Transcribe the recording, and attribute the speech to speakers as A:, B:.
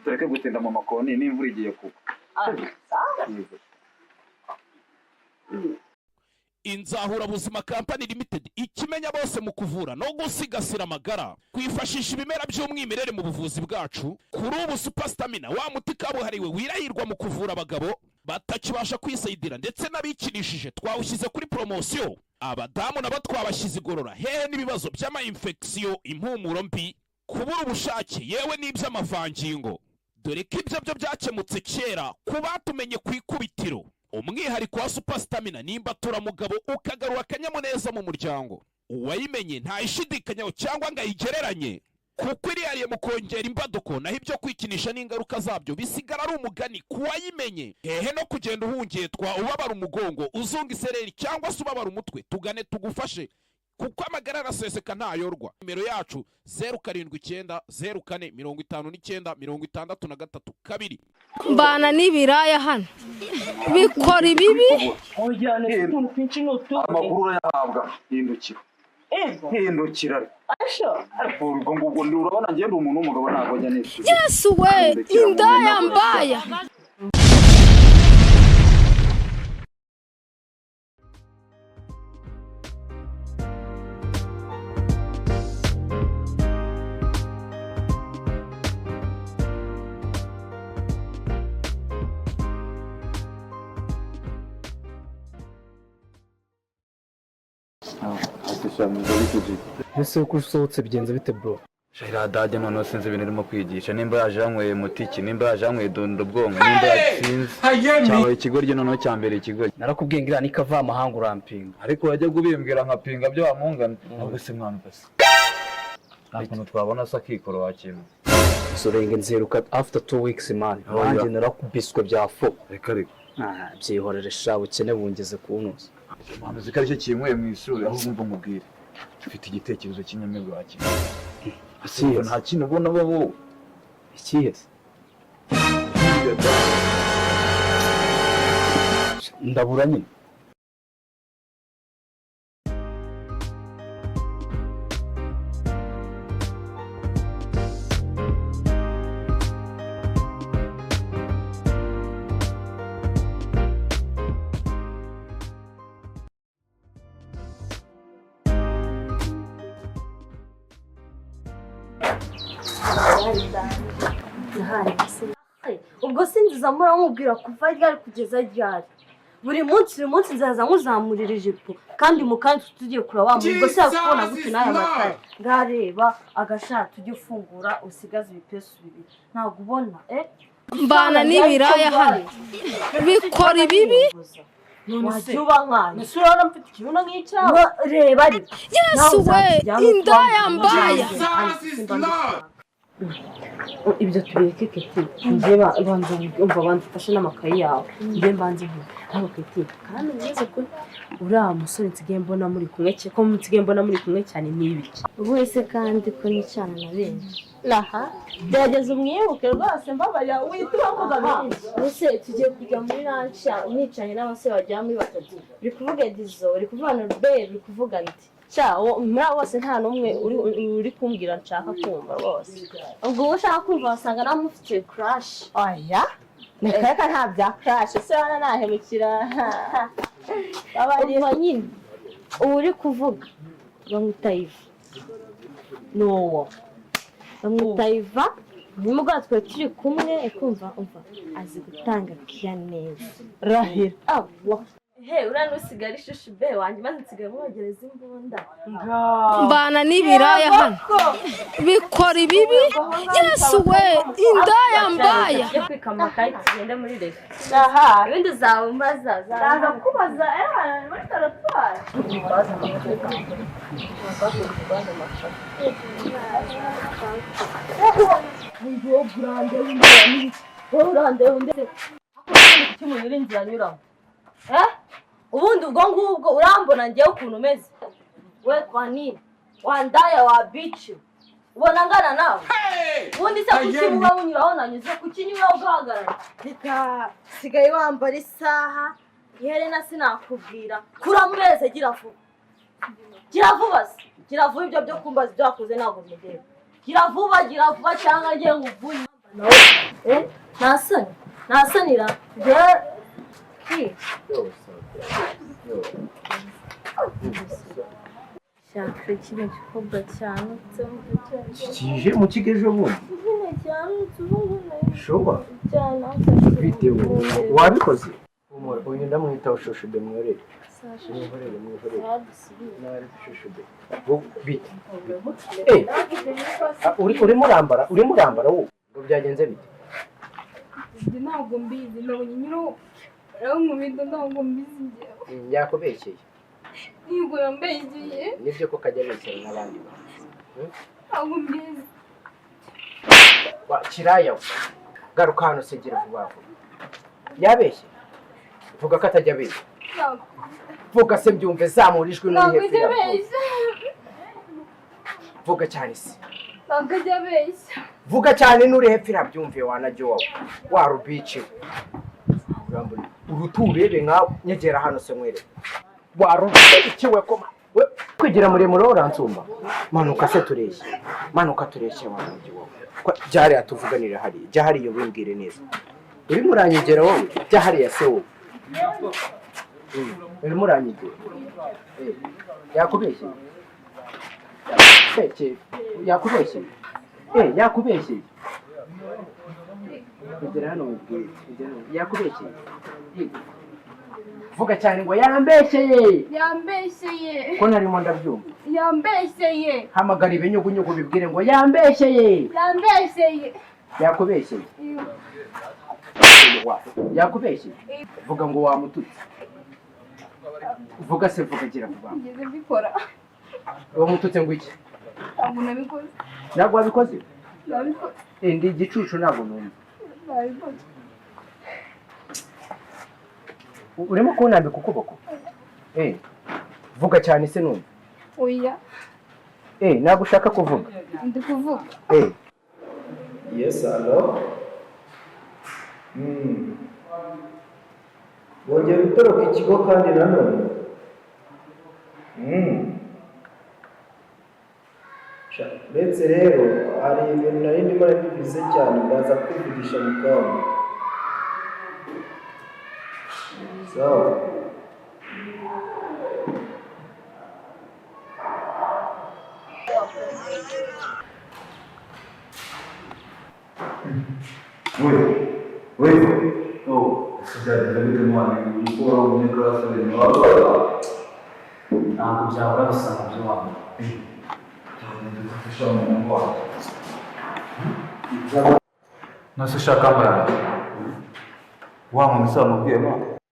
A: tureke gutinda mu makoni n'imvura igiye kugwa.
B: Inzahura buzima company limited ikimenya bose mu kuvura no gusigasira amagara kwifashisha ibimera by'umwimerere mu buvuzi bwacu. Kuri ubu super stamina wa muti kabuhariwe wirahirwa mu kuvura abagabo batakibasha kwisayidira ndetse n'abikinishije twawushyize kuri promotion. Abadamu nabo twabashyize igorora hehe n'ibibazo by'ama infection, impumuro mbi, kubura ubushake yewe n'iby'amavangingo. Dore ko ibyo byo byakemutse kera kubatumenye ku ikubitiro. Umwihariko wa super stamina nimba turamugabo ukagarura akanyamuneza mu muryango. Uwayimenye ntayishidikanyaho cyangwa ngo ayigereranye, kuko irihariye mu kongera imbaduko naho ibyo kwikinisha n'ingaruka zabyo bisigara ari umugani kuwayimenye. Hehe no kugenda uhungetwa ubabara umugongo, uzunga isereri cyangwa se ubabara umutwe, tugane tugufashe kuko amagara araseseka ntayorwa. Nimero yacu 0794595362.
C: Mbana n'ibiraya hano bikora ibibi.
A: Amakuru urayahabwa hindukira. Hindukira. Ubwo urabona ngende umuntu w'umugabo ntago ajya neza.
C: Yesu we, indaya mbaya.
D: Ese uko usohotse bigenze bite bro?
E: Shahira dade none sinzi ibintu irimo kwigisha, nimba yaje yanyweye mutiki, nimba yaje yanyweye dondo bwonko, nimba yatsinze cyawe ikigoryi noneho cyambere ikigoryi.
D: Narakubwiye ngira nikava amahanga urampinga,
E: ariko wajya gubimbwira nkapinga byo wamungana. Ahubwo se mwana basi ntabwo twabona se akikoro wakintu
D: sorenge nzeruka after 2 weeks man. Wanjye narakubiswe bya fo.
E: Reka
D: byihorere sha ukene bungeze kunoza.
E: Mwana zikari cyo kimwe mu ishuri aho umva mubwire. Ufite igitekerezo cy'inyamibwa wakintu. Asiye nta kintu ubona babo.
D: Ikihese ndabura nyine.
F: ubwo sinziza muramubwira kuva ryari kugeza ryari. Buri munsi nzaza nkuzamurira ijipo kandi mu kandi tugiye kura wa ubwo se yakubona gute n'aya matara ngareba agashaka tujye ufungura usigaze ibipesu bibiri ntabwo ubona
C: Mbana n'ibiraya hano bikora ibibi.
F: Wajuba nkana nisura mfite ikibuno nk'icyawe reba ari
C: Yesu we, indaya mbaya.
F: Ibyo tubireke keti nje banza umva banzifashe n'amakayi yawe nje mbanze nko keti kandi neze ko uriya musore nsigaye mbona muri kumwe cye ko nsigaye mbona muri kumwe cyane n'ibiki
G: wese kandi ko nicyana na benshi
F: laha byageze umwibuke rwose mbabaya witubakoza benshi
G: ese tugiye kujya muri lunch nicanye n'abasore bajya muri batatu uri kuvuga Dizo uri kuvuga Norbert uri kuvuga nti
F: cyawo muri bose nta numwe uri kumbwira nshaka kumva bose
G: ubwo ushaka kumva wasanga namufite crush.
F: Oya nekaka nta bya crush se wana nahemukira
G: abari nyine uri kuvuga bamutayiva
F: no
G: bamutayiva nimugwa twe turi kumwe kumva umva azi gutanga kiya neza
F: rahira
G: urano usigara ishusho be wanjye maze nsigaye mwogereza imbunda.
C: Mbana n'ibiraya hano bikora ibibi. Yesu we, indaya mbaya.
G: Yo kwikama kandi tugende muri refu.
F: aha
G: ibindi zawe mbaza
F: zaza kubaza muri taratwara ngo burande w'indani burande w'indani cy'umuntu uri inzira anyuramo ubundi ubwo ngubwo urambona ngewe ukuntu umeze we kwa nini wandaya wa bici ubona ngana nawe ubundi se kuki muba munyuraho nanyuze kuki nyuraho ugahagarara reka sigaye wambara isaha iherena sinakubwira kuramureze gira vuba se gira vuba ibyo byo kumbaza ibyo wakoze ntabwo bimugera gira vuba cyangwa ngiye nguvuye ntasanira shaka kino gikobwa cyanutse
H: kije mu kigo ejo bundi
F: nyine cyanutse ubu
H: shoba bitewe wabikoze uyu ndamwita ushushude mworere mwihorere ushushude bite urimo urambara wowe ngo byagenze bite
C: ntabwo mbizi nabonye nyiro arankubita ntabwo mbizi
H: yakubeshyeye
C: ntabwo yambeshyeye
H: nibyo ko kajya beshyera n'abandi
C: ntabwo mbizi
H: kiraya garuka hano segera vuba vuba yabeshye vuga ko atajya abeshya vuga se mbyumve zamura ijwi n'uri hepfo yawe vuga cyane se
C: ntabwo ajya abeshya
H: vuga cyane n'uri hepfo irabyumve wanajya wawe warubice uruturebe nkawe nyegera hano se mwere warubikiwe ko kwigira muremure uransumba manuka se tureshye manuka tureshye wanajya wowe byari atuvuganira hariya jya hariya wimbwire neza urimo uranyegera wowe jya hariya se wowe urimo uranyegera yakubeshye yakubeshye yakubeshye kugera hano mubwire yakubeshye vuga cyane ngo yambeshyeye ko narimo ndabyumva
C: yambeshyeye
H: hamagara ibinyugunyugu bibwire ngo yambeshyeye yakubeshyeye yakubeshyeye vuga ngo wamututse vuga se vuga gira vuba
C: ngeze mbikora
H: wamututse ngo iki
C: ntabwo nabikoze
H: ntabwo wabikoze
C: nabikoze
H: ndi igicucu ntabwo numva
C: nabikoze
H: urimo kunambika ukuboko vuga cyane se numva
C: oya
H: ntabwo ushaka kuvuga
C: ndi kuvuga
I: yes hello wongera utoroka ikigo kandi nanone uretse rero hari ibintu nari ndimo bigize cyane ndaza kwivugisha mu kanya sawa
D: ntabwo byahora bisa nabyo waba
E: nose ushaka mbara wa muntu usobanura ubwiyemo